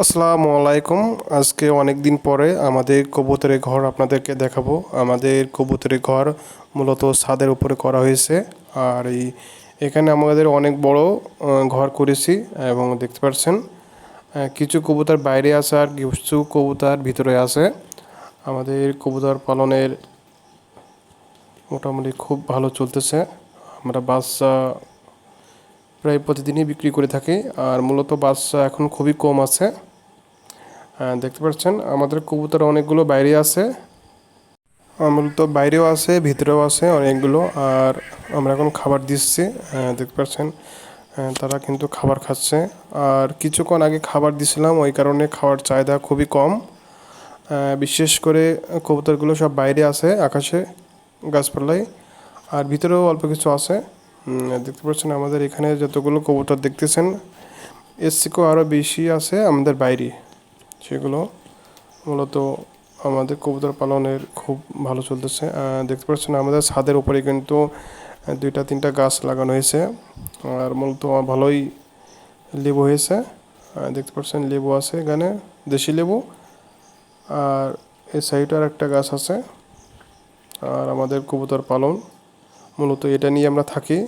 আসসালামু আলাইকুম। আজকে অনেক দিন পরে আমাদের কবুতরের ঘর আপনাদেরকে দেখাবো। আমাদের কবুতরের ঘর মূলত ছাদের উপরে করা হয়েছে। আর এখানে আমাদের অনেক বড় ঘর করেছি এবং দেখতে পাচ্ছেন কিছু কবুতর বাইরে আছে আর কিছু কবুতর ভিতরে আছে। আমাদের কবুতর পালনের মোটামুটি খুব ভালো চলতেছে। আমরা বাচ্চা প্রায় প্রতিদিনই বিক্রি করে থাকি, আর মূলত বাচ্চা এখন খুবই কম আছে। দেখতে পাচ্ছেন আমাদের কবুতর অনেকগুলো বাইরে আছে, মূলত বাইরেও আছে ভিতরেও আছে অনেকগুলো। আর আমরা এখন খাবার দিচ্ছি, দেখতে পাচ্ছেন তারা কিন্তু খাবার খাচ্ছে। আর কিছুক্ষণ আগে খাবার দিছিলাম, ওই কারণে খাওয়ার চাহিদা খুবই কম। বিশেষ করে কবুতরগুলো সব বাইরে আছে আকাশে গাছপালায়, আর ভিতরেও অল্প কিছু আছে। দেখতে পাচ্ছেন আমাদের এখানে যতগুলো কবুতর দেখতেছেন এর থেকেও আরও বেশি আছে আমাদের বাইরে। সেগুলো মূলত আমাদের কবুতর পালনের খুব ভালো চলতেছে। দেখতে পাচ্ছেন আমাদের ছাদের উপরে কিন্তু দুইটা তিনটা গাছ লাগানো হয়েছে, আর মূলত ভালোই লেবু হয়েছে। দেখতে পাচ্ছেন লেবু আছে এখানে, দেশি লেবু। আর এই সাইডে আর একটা গাছ আছে। আর আমাদের কবুতর পালন মূলত এটা নিয়ে আমরা থাকি।